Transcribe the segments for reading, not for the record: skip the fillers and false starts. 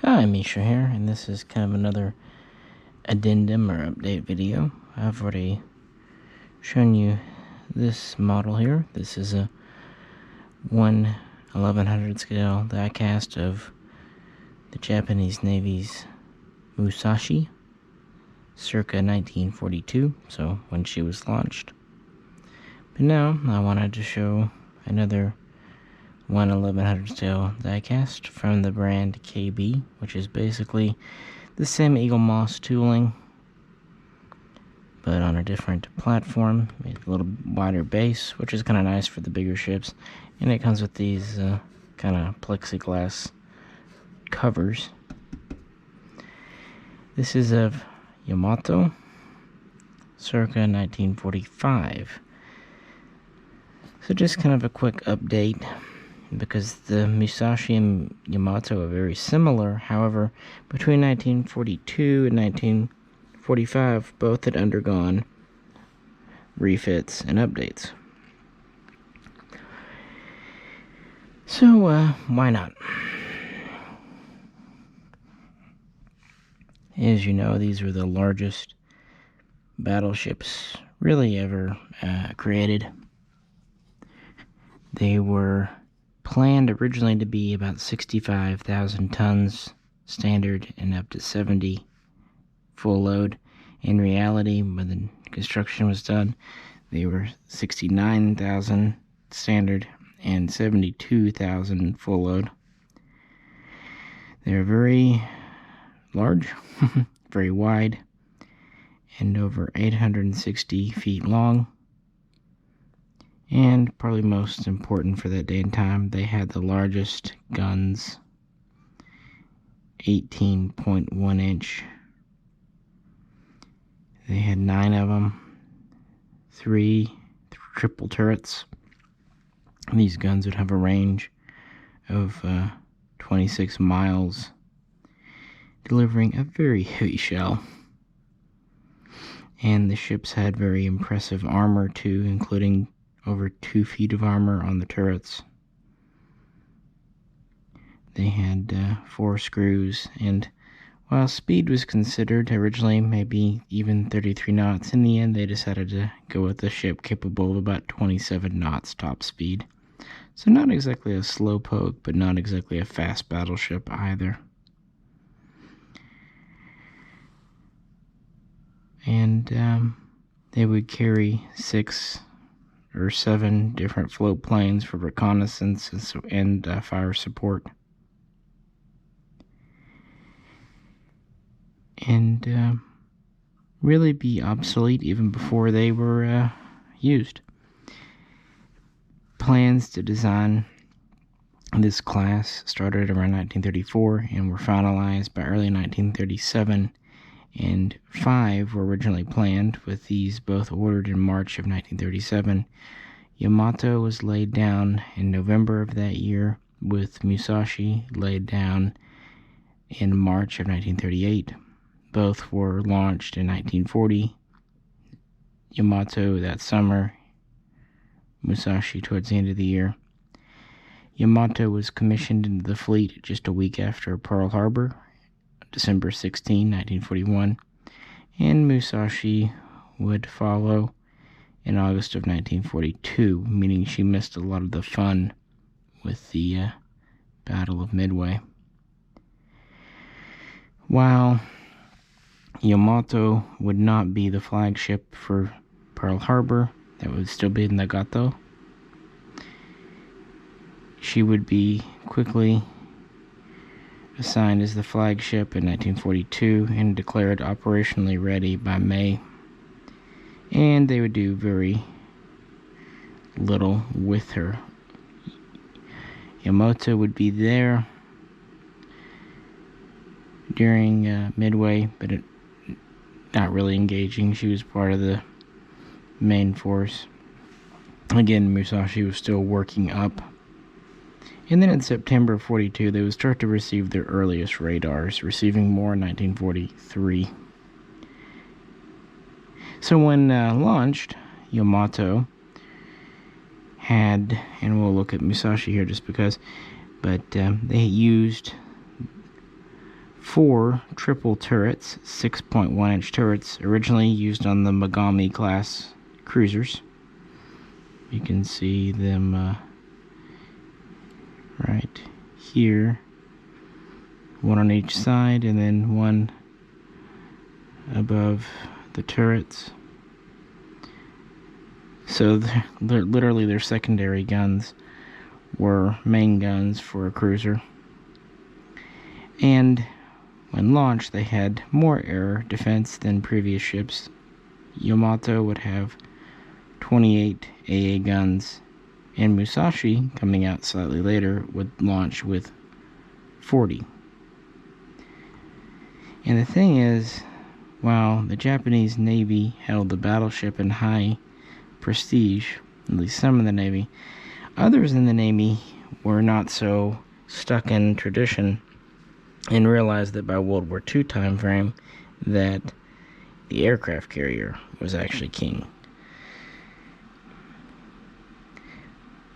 Hi, Misha here, and this is kind of another addendum or update video. I've already shown you this model here. This is a 1/1100 scale diecast of the Japanese Navy's Musashi, circa 1942, so when she was launched. But now I wanted to show another 1/1100 scale diecast from the brand KB, which is basically the same Eaglemoss tooling, but on a different platform, a little wider base, which is kind of nice for the bigger ships, and it comes with these kind of plexiglass covers. This is of Yamato, circa 1945. So just kind of a quick update, because the Musashi and Yamato are very similar. However, between 1942 and 1945, both had undergone refits and updates. So, why not? As you know, these were the largest battleships really ever created. They were planned originally to be about 65,000 tons standard and up to 70 full load. In reality, when the construction was done, they were 69,000 standard and 72,000 full load. They're very large, very wide, and over 860 feet long. And probably most important for that day and time, they had the largest guns, 18.1 inch. They had 9 of them, 3 triple turrets. These guns would have a range of 26 miles, delivering a very heavy shell. And the ships had very impressive armor too, including over 2 feet of armor on the turrets. They had 4 screws, and while speed was considered originally maybe even 33 knots, in the end they decided to go with a ship capable of about 27 knots top speed. So not exactly a slow poke, but not exactly a fast battleship either. And they would carry 6 or 7 different float planes for reconnaissance and fire support. And really be obsolete even before they were used. Plans to design this class started around 1934 and were finalized by early 1937, and 5 were originally planned, with these both ordered in March of 1937. Yamato was laid down in November of that year, with Musashi laid down in March of 1938. Both were launched in 1940. Yamato that summer, Musashi towards the end of the year. Yamato was commissioned into the fleet just a week after Pearl Harbor, December 16, 1941, and Musashi would follow in August of 1942, meaning she missed a lot of the fun with the Battle of Midway. While Yamato would not be the flagship for Pearl Harbor, that would still be Nagato, she would be quickly assigned as the flagship in 1942 and declared operationally ready by May. And they would do very little with her. Yamato would be there during Midway, but not really engaging. She was part of the main force. Again, Musashi was still working up. And then in September of 42, they would start to receive their earliest radars, receiving more in 1943. So when launched, Yamato had, and we'll look at Musashi here just because, but they used 4 triple turrets, 6.1-inch turrets, originally used on the Megami class cruisers. You can see them right here, one on each side, and then one above the turrets. So literally their secondary guns were main guns for a cruiser. And when launched, they had more air defense than previous ships. Yamato would have 28 AA guns, and Musashi, coming out slightly later, would launch with 40. And the thing is, while the Japanese Navy held the battleship in high prestige, at least some of the Navy, others in the Navy were not so stuck in tradition and realized that by World War II time frame that the aircraft carrier was actually king.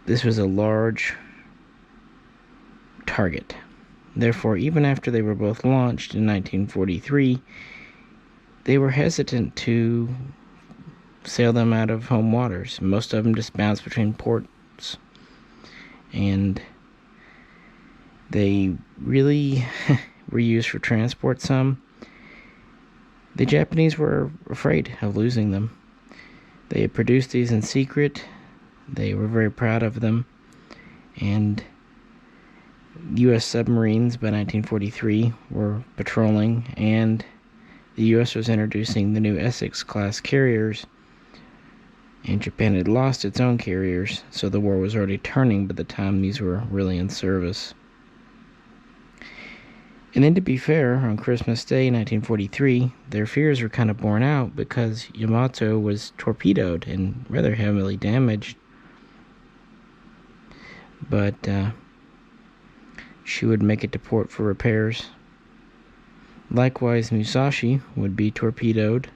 This was a large target. Therefore, even after they were both launched in 1943, they were hesitant to sail them out of home waters. Most of them just bounced between ports, and they really were used for transport some. The Japanese were afraid of losing them. They had produced these in secret. They were very proud of them, and U.S. submarines by 1943 were patrolling, and the U.S. was introducing the new Essex-class carriers, and Japan had lost its own carriers, so the war was already turning by the time these were really in service. And then, to be fair, on Christmas Day 1943, their fears were kind of borne out because Yamato was torpedoed and rather heavily damaged. But she would make it to port for repairs. Likewise, Musashi would be torpedoed,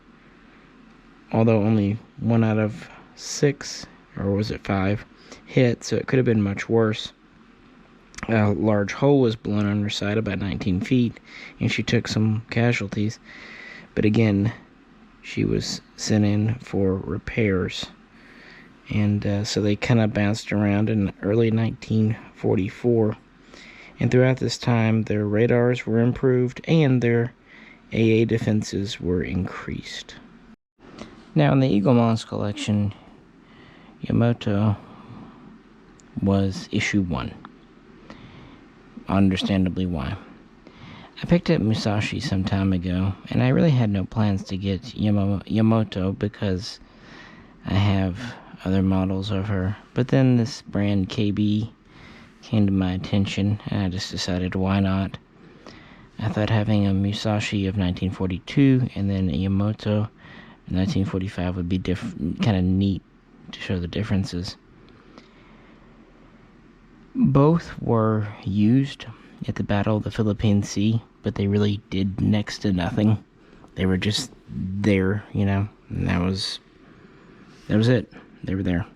although only 1 out of 6, or was it 5, hit, so it could have been much worse. A large hole was blown on her side about 19 feet, and she took some casualties. But again, she was sent in for repairs. And so they kind of bounced around in early 1944. And throughout this time, their radars were improved and their AA defenses were increased. Now, in the Eaglemoss collection, Yamato was issue 1. Understandably why. I picked up Musashi some time ago, and I really had no plans to get Yamato because I have other models of her. But then this brand KB came to my attention, and I just decided why not. I thought having a Musashi of 1942 and then a Yamato in 1945 would be kind of neat to show the differences. Both were used at the Battle of the Philippine Sea, but they really did next to nothing. They were just there, you know, and that was it. They were there.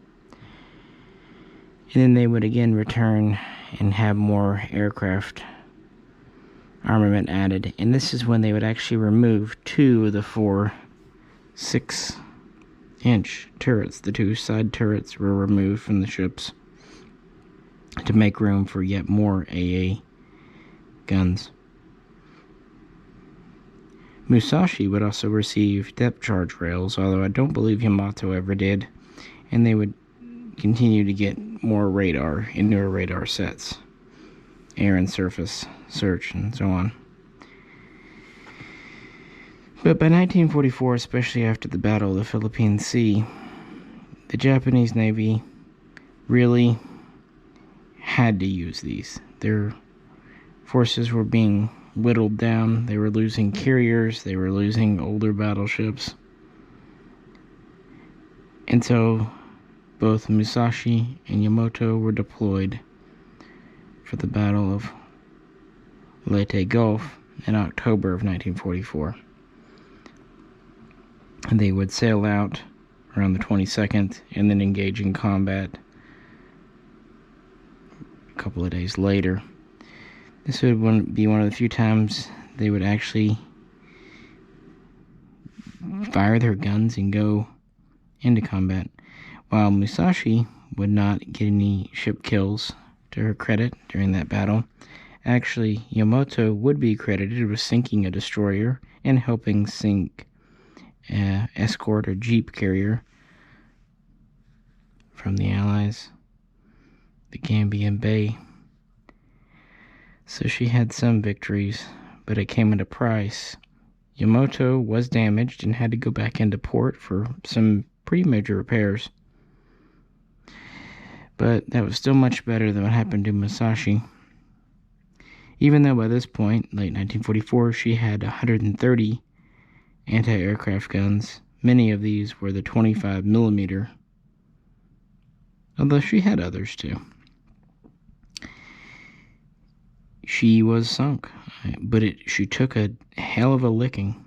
And then they would again return and have more aircraft armament added. And this is when they would actually remove 2 of the 4 6-inch turrets. The 2 side turrets were removed from the ships to make room for yet more AA guns. Musashi would also receive depth charge rails, although I don't believe Yamato ever did, and they would continue to get more radar in newer radar sets, air and surface search, and so on. But by 1944, especially after the Battle of the Philippine Sea, the Japanese Navy really had to use these. Their forces were being whittled down. They were losing carriers. They were losing older battleships. And so both Musashi and Yamato were deployed for the Battle of Leyte Gulf in October of 1944. And they would sail out around the 22nd and then engage in combat a couple of days later. This would be one of the few times they would actually fire their guns and go into combat, while Musashi would not get any ship kills to her credit during that battle. Actually, Yamato would be credited with sinking a destroyer and helping sink an escort or jeep carrier from the Allies, the Gambian Bay. So she had some victories, but it came at a price. Yamato was damaged and had to go back into port for some pretty major repairs. But that was still much better than what happened to Musashi. Even though by this point, late 1944, she had 130 anti-aircraft guns. Many of these were the 25mm, although she had others too. She was sunk, but she took a hell of a licking.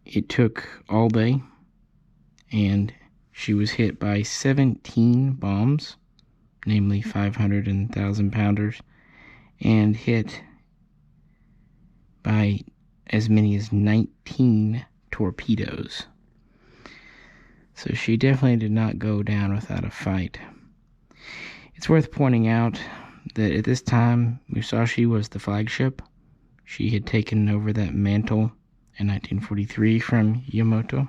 It took all day, and she was hit by 17 bombs, namely 500 and 1,000-pounders, and hit by as many as 19 torpedoes. So she definitely did not go down without a fight. It's worth pointing out that at this time, Musashi was the flagship. She had taken over that mantle in 1943 from Yamato,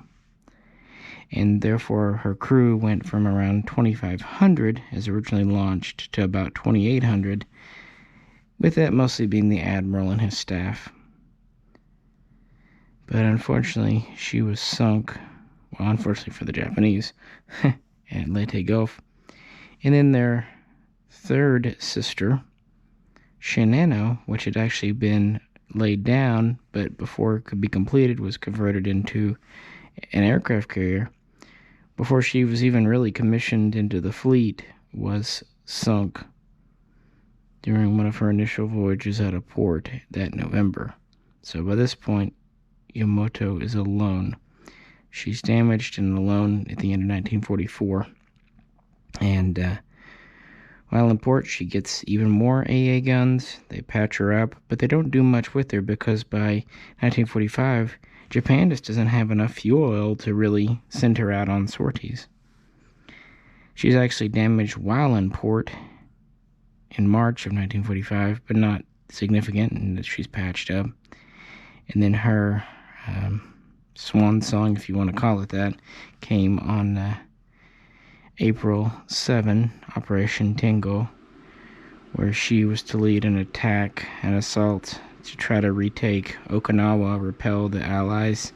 and therefore her crew went from around 2,500 as originally launched to about 2,800, with that mostly being the admiral and his staff. But unfortunately, she was sunk, well, unfortunately for the Japanese, at Leyte Gulf. And then their third sister, Shinano, which had actually been laid down, but before it could be completed was converted into an aircraft carrier, before she was even really commissioned into the fleet, was sunk during one of her initial voyages out of port that November. So by this point, Yamato is alone. She's damaged and alone at the end of 1944. And while in port, she gets even more AA guns. They patch her up, but they don't do much with her because by 1945, Japan just doesn't have enough fuel oil to really send her out on sorties. She's actually damaged while in port in March of 1945, but not significant, and she's patched up. And then her swan song, if you want to call it that, came on April 7, Operation Tango, where she was to lead an attack and assault to try to retake Okinawa, repel the Allies'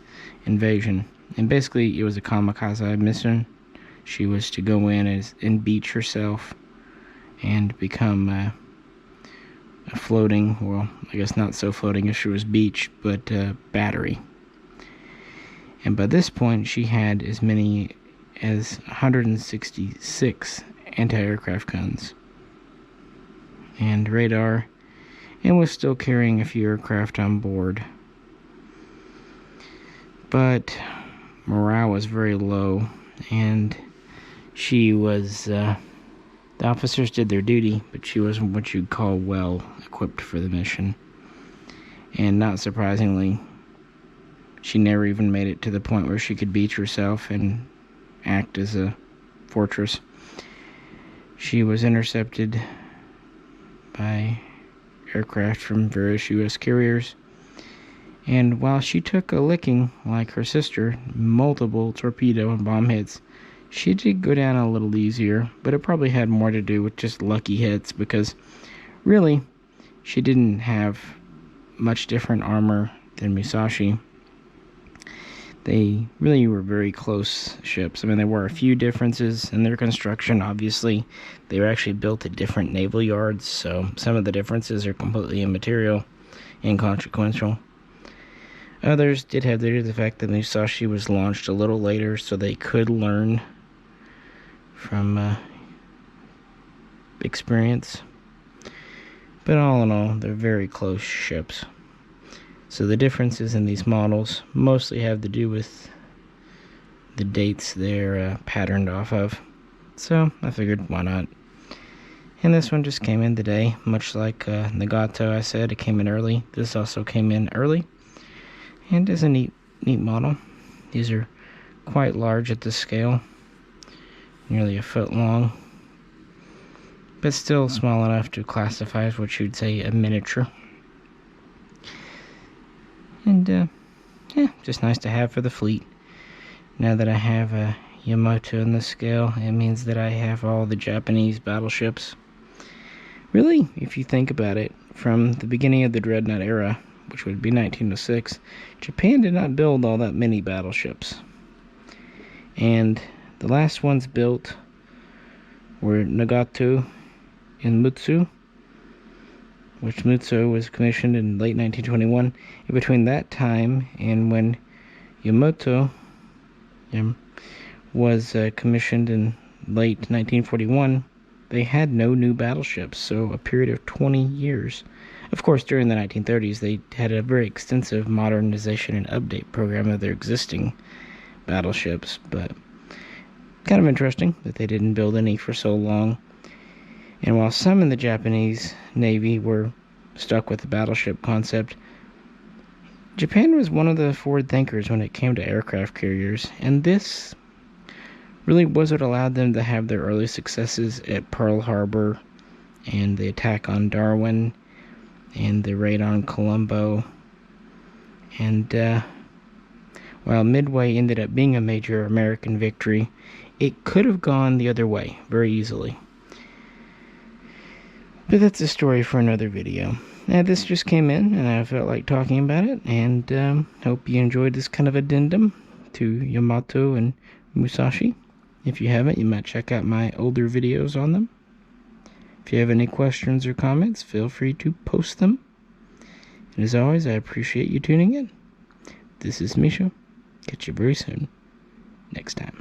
invasion. And basically, it was a kamikaze mission. She was to go in and beach herself and become a floating, well, I guess not so floating if she was beached, but battery. And by this point, she had as many as 166 anti-aircraft guns and radar, and was still carrying a few aircraft on board. But morale was very low, and she was, the officers did their duty, but she wasn't what you'd call well equipped for the mission. And not surprisingly, she never even made it to the point where she could beach herself and act as a fortress. She was intercepted by aircraft from various U.S. carriers, and while she took a licking like her sister, multiple torpedo and bomb hits, she did go down a little easier, but it probably had more to do with just lucky hits, because really, she didn't have much different armor than Musashi. They really were very close ships. I mean, there were a few differences in their construction, obviously. They were actually built at different naval yards, so some of the differences are completely immaterial, inconsequential. Others did have to do with the fact that Musashi was launched a little later, so they could learn from experience. But all in all, they're very close ships. So the differences in these models mostly have to do with the dates they're patterned off of. So I figured, why not? And this one just came in today, much like Nagato. I said it came in early. This also came in early, and is a neat model. These are quite large at this scale, nearly a foot long, but still small enough to classify as what you'd say a miniature. And yeah, just nice to have for the fleet. Now that I have a Yamato in this scale, it means that I have all the Japanese battleships. Really, if you think about it, from the beginning of the Dreadnought era, which would be 1906, Japan did not build all that many battleships. And the last ones built were Nagato and Mutsu, which Mutsu was commissioned in late 1921. And between that time and when Yamato was commissioned in late 1941, they had no new battleships, so a period of 20 years. Of course, during the 1930s, they had a very extensive modernization and update program of their existing battleships, but kind of interesting that they didn't build any for so long. And while some in the Japanese Navy were stuck with the battleship concept, Japan was one of the forward thinkers when it came to aircraft carriers, and this really was what allowed them to have their early successes at Pearl Harbor, and the attack on Darwin, and the raid on Colombo. And while Midway ended up being a major American victory, it could have gone the other way very easily. But that's a story for another video. Now, this just came in, and I felt like talking about it, and hope you enjoyed this kind of addendum to Yamato and Musashi. If you haven't, you might check out my older videos on them. If you have any questions or comments, feel free to post them. And as always, I appreciate you tuning in. This is Misha. Catch you very soon. Next time.